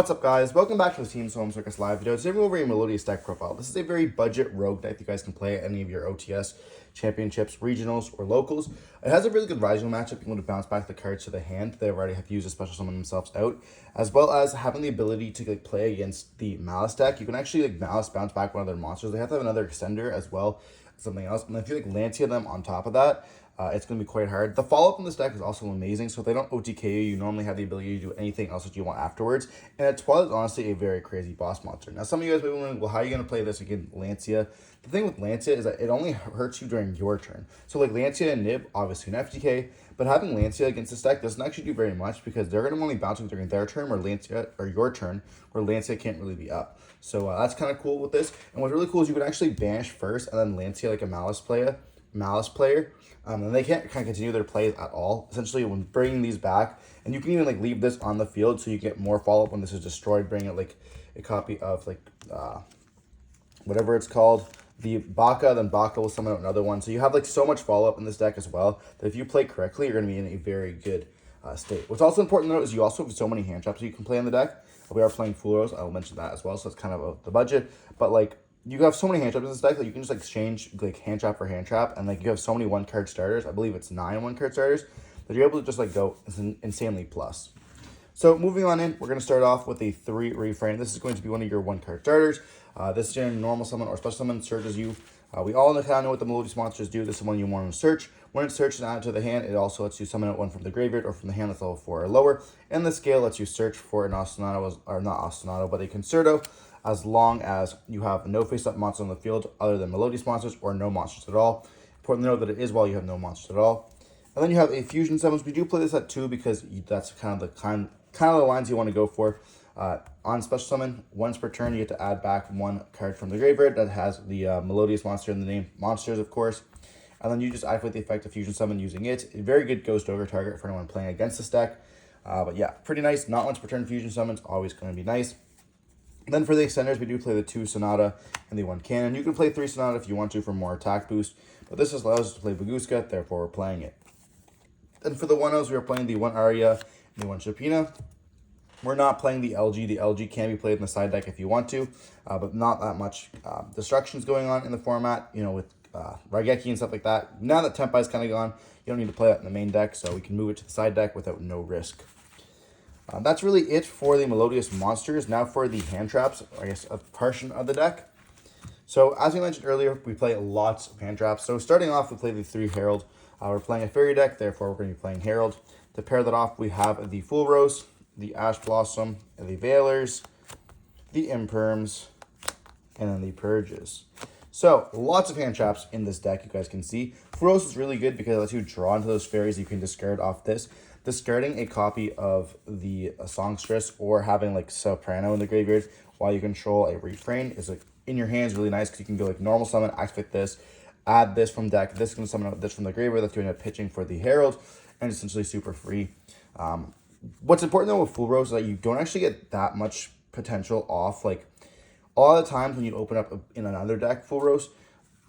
What's up, guys? Welcome back to the Team Solemn Circus live video. Today we're over a Melodious deck profile. This is a very budget rogue deck that you guys can play at any of your OTS championships, regionals, or locals. It has a really good Rising matchup, being able to bounce back the cards to the hand. They already have used a special summon themselves out, as well as having the ability to play against the Malice deck. You can actually Malice bounce back one of their monsters. They have to have another extender as well, something else. And if you Lancia them on top of that, it's going to be quite hard. The follow-up in this deck is also amazing. So if they don't OTK you, you normally have the ability to do anything else that you want afterwards. And Twilight is honestly a very crazy boss monster. Now, some of you guys may be wondering, well, how are you going to play this against Lancia? The thing with Lancia is that it only hurts you during your turn. So like Lancia and Nib, obviously an FTK, but having Lancia against this deck doesn't actually do very much because they're going to only bounce during their turn or Lancia or your turn, where Lancia can't really be up. So that's kind of cool with this. And what's really cool is you can actually banish first and then Lancia like a Malice player. And they can't kind of continue their plays at all. Essentially, when bringing these back, and you can even like leave this on the field so you get more follow up when this is destroyed. Bring it like a copy of like whatever it's called, the Baka. Then Baka will summon out another one. So you have like so much follow up in this deck as well that if you play correctly, you're going to be in a very good state. What's also important to note is you also have so many hand traps you can play in the deck. We are playing Full Rose. I'll mention that as well. So it's kind of the budget, but like, you have so many hand traps in this deck that you can just exchange like hand trap for hand trap, and like you have so many 1-card starters. I believe it's 9 1-card starters that you're able to just like go insanely plus. So moving on in, we're going to start off with a 3 refrain. This is going to be one of your 1-card starters. This is your normal summon or special summon searches you. We all kind of know what the Melodious monsters do. This is one you want to search. When it's searched and added to the hand, it also lets you summon out one from the graveyard or from the hand that's level 4 or lower. And the scale lets you search for an Ostinato, or not Ostinato, but a Concerto, as long as you have no face-up monster on the field other than Melodious monsters or no monsters at all. Important to note that it is while you have no monsters at all. And then you have a fusion summons. We do play this at 2 because that's kind of the lines you want to go for. On special summon, once per turn, you get to add back 1 card from the graveyard that has the Melodious monster in the name, monsters, of course. And then you just activate the effect of fusion summon using it. A very good Ghost Ogre target for anyone playing against this deck. But yeah, pretty nice. Not once per turn fusion summons, always going to be nice. Then for the extenders, we do play the 2 Sonata and the 1 Cannon. You can play 3 Sonata if you want to for more attack boost, but this just allows us to play Baguska, therefore we're playing it. Then for the 1-0s, we are playing the 1 Aria and the 1 Shapina. We're not playing the LG. The LG can be played in the side deck if you want to, but not that much destructions going on in the format, you know, with Raigeki and stuff like that. Now that Tempai is kind of gone, you don't need to play that in the main deck, so we can move it to the side deck without no risk. That's really it for the Melodious monsters. Now for the hand traps, I guess a portion of the deck. So as we mentioned earlier, we play lots of hand traps. So starting off, we play the 3 Herald. We're playing a fairy deck, therefore we're going to be playing Herald. To pair that off, we have the Full Rose, the Ash Blossom, the Veilers, the Imperms, and then the Purges. So lots of hand traps in this deck, you guys can see. Full Rose is really good because it lets you draw into those fairies you can discard off this. Discarding a copy of the Songstress or having like Soprano in the graveyard while you control a refrain is like in your hands really nice because you can go like normal summon, activate this, add this from deck, this can summon out this from the graveyard that you end up pitching for the Herald, and essentially super free. What's important though with Full Rose is that you don't actually get that much potential off. Like a lot of the times when you open up in another deck Full Rose,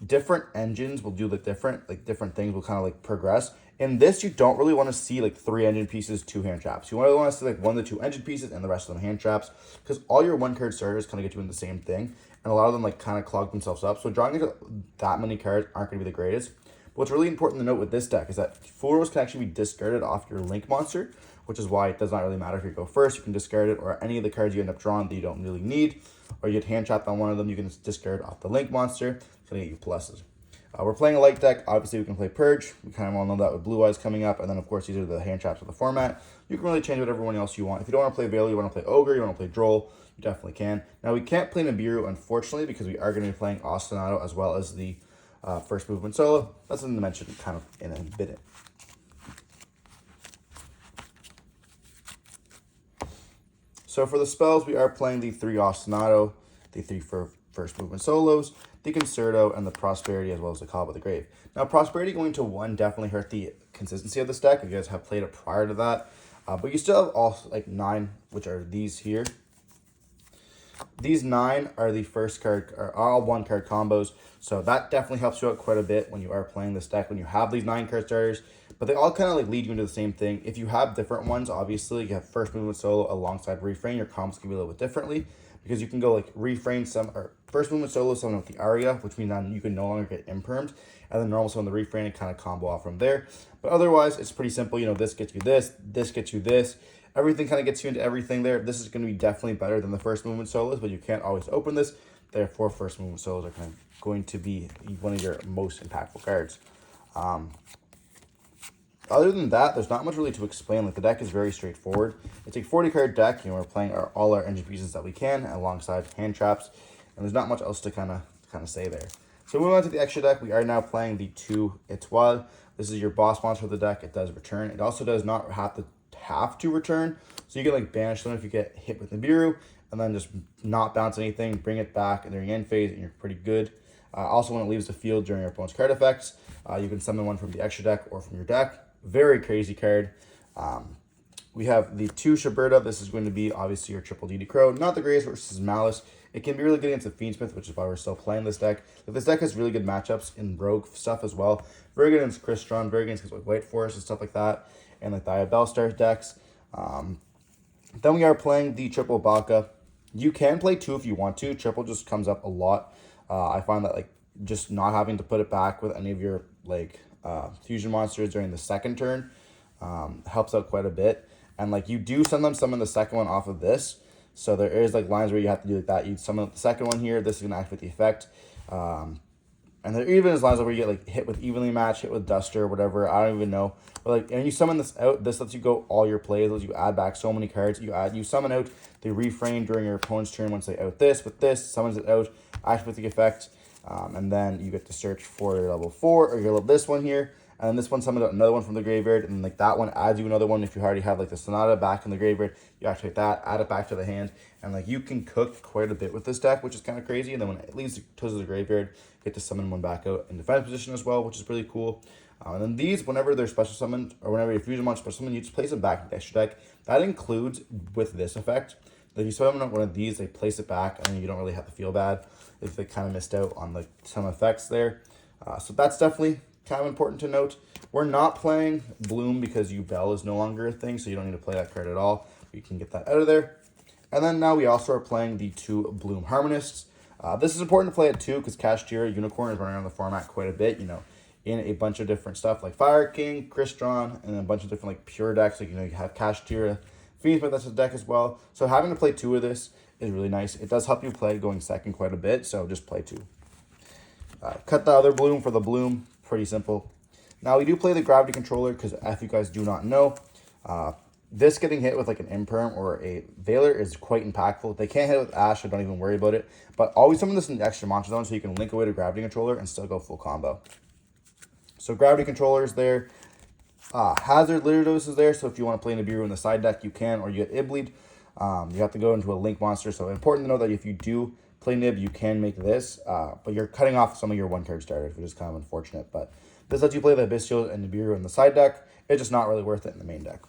different engines will do like different things will kind of like progress. In this, you don't really want to see like 3 engine pieces, 2 hand traps. You want to see like 1 to 2 engine pieces and the rest of them hand traps, because all your 1-card starters kind of get you in the same thing, and a lot of them like kind of clog themselves up. So drawing into that many cards aren't going to be the greatest. But what's really important to note with this deck is that Full Rose can actually be discarded off your Link monster, which is why it does not really matter if you go first. You can discard it, or any of the cards you end up drawing that you don't really need, or you get hand trapped on one of them, you can discard off the Link monster. It's going to get you pluses. We're playing a light deck. Obviously, we can play Purge. We kind of all know that with Blue Eyes coming up. And then, of course, these are the hand traps of the format. You can really change whatever one else you want. If you don't want to play Veil, you want to play Ogre, you want to play Droll, you definitely can. Now, we can't play Nibiru, unfortunately, because we are going to be playing Ostinato as well as the first movement solo. That's something to mention kind of in a bit. So for the spells, we are playing the 3 Ostinato, the 3 for first movement solos, the Concerto, and the Prosperity, as well as the Call of the Grave. Now, Prosperity going to 1 definitely hurt the consistency of this deck if you guys have played it prior to that. But you still have all like 9, which are these here. These 9 are the first card, are all 1-card combos. So that definitely helps you out quite a bit when you are playing this deck, when you have these 9-card starters. but they all kind of like lead you into the same thing. If you have different ones, obviously you have first movement solo alongside refrain, your combos can be a little bit differently, because you can go like refrain some, or first movement solo summon with the aria, which means then you can no longer get impermed, and then normal summon the refrain and kind of combo off from there. But otherwise, it's pretty simple. You know, this gets you this gets you this. Everything kind of gets you into everything there. This is going to be definitely better than the first movement solos, but you can't always open this. Therefore, first movement solos are kind of going to be one of your most impactful cards. Other than that, there's not much really to explain. Like, the deck is very straightforward. It's a 40 card deck. You know, we're playing all our engine pieces that we can alongside hand traps, and there's not much else to kind of say there. So moving on to the extra deck, we are now playing the 2 Etoile. This is your boss monster of the deck. It does return. It also does not have to return, so you can like banish them if you get hit with Nibiru, and then just not bounce anything, bring it back during end phase, and you're pretty good. Also, when it leaves the field during your opponent's card effects, you can summon one from the extra deck or from your deck. Very crazy card. We have the 2 Shiberta. This is going to be obviously your triple DD Crow. Not the greatest versus Malice. It can be really good against the Fiendsmith, which is why we're still playing this deck. But this deck has really good matchups in rogue stuff as well. Very good against Crystron, very good against like White Forest and stuff like that, and like the Bellstar decks. Then we are playing the triple Baka. You can play 2 if you want to. Triple just comes up a lot. I find that like just not having to put it back with any of your like fusion monsters during the second turn helps out quite a bit. And like you do sometimes summon the second one off of this. So there is like lines where you have to do like that. You summon the second one here. This is gonna activate the effect. And there even is lines where you get like hit with evenly match, hit with Duster, whatever. I don't even know. But like, and you summon this out. This lets you go all your plays. Lets you add back so many cards. You summon out the refrain during your opponent's turn once they out this with this. Summons it out. Activate the effect. And then you get to search for your level 4 or your this one here. And then this one summons out another one from the graveyard, and like that one adds you another one. If you already have like the Sonata back in the graveyard, you activate that, add it back to the hand, and like you can cook quite a bit with this deck, which is kind of crazy. And then when it leaves to the graveyard, you get to summon one back out in defense position as well, which is really cool. And then these, whenever they're special summoned, or whenever your fusion monster special summoned, you just place them back in the extra deck. That includes with this effect. If you summon one of these, they place it back, and then you don't really have to feel bad if they kind of missed out on like some effects there. So that's definitely kind of important to note. We're not playing Bloom because Bell is no longer a thing, so you don't need to play that card at all. You can get that out of there. And then now we also are playing the 2 Bloom Harmonists. This is important to play at 2 because Kashtira Unicorn is running around the format quite a bit, you know, in a bunch of different stuff like Fire King, Crystron, and a bunch of different like pure decks. Like, you know, you have Kashtira, Fiendsmith, that's a deck as well. So having to play 2 of this is really nice. It does help you play going second quite a bit, so just play 2. Cut the other Bloom for the Bloom. Pretty simple. Now we do play the Gravity Controller because if you guys do not know, this getting hit with like an Imperm or a Veiler is quite impactful. They can't hit it with Ash, so don't even worry about it. But always summon this in the extra monster zone so you can link away to Gravity Controller and still go full combo. So Gravity Controller is there. Hazard Lyridos is there, so if you want to play Nibiru in the side deck, you can, or you get Ibleed. You have to go into a link monster, so important to know that if you do play Nib, you can make this, but you're cutting off some of your 1-card starters, which is kind of unfortunate. But this lets you play the Abyssal and Nibiru in the side deck. It's just not really worth it in the main deck.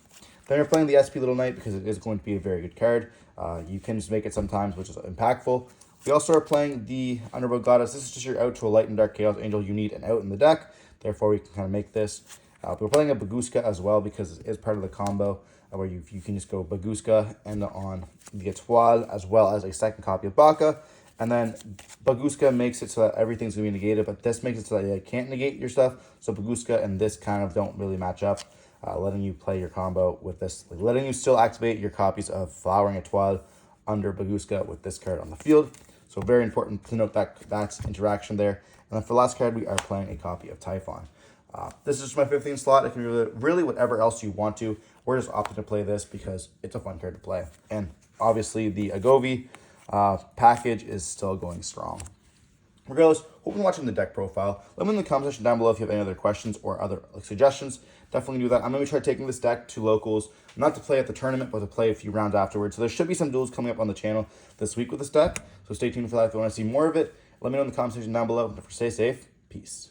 Then you're playing the SP Little Knight because it is going to be a very good card. You can just make it sometimes, which is impactful. We also are playing the Underworld Goddess. This is just your out to a Light and Dark Chaos Angel you need and out in the deck. Therefore, we can kind of make this. We're playing a Baguska as well because it is part of the combo where you can just go Baguska and on the Etoile as well as a second copy of Baka. And then Baguska makes it so that everything's going to be negated, but this makes it so that you can't negate your stuff. So Baguska and this kind of don't really match up, letting you play your combo with this, like letting you still activate your copies of Flowering Etoile under Baguska with this card on the field. So very important to note that that's interaction there. And then for the last card, we are playing a copy of Typhon. This is my 15th slot. It can be really whatever else you want to. We're just opting to play this because it's a fun card to play. And obviously the Agovi package is still going strong. Regardless, hope you're watching the deck profile. Let me know in the comment section down below if you have any other questions or other suggestions. Definitely do that. I'm going to try taking this deck to locals, not to play at the tournament, but to play a few rounds afterwards. So there should be some duels coming up on the channel this week with this deck. So stay tuned for that if you want to see more of it. Let me know in the comment section down below. Stay safe. Peace.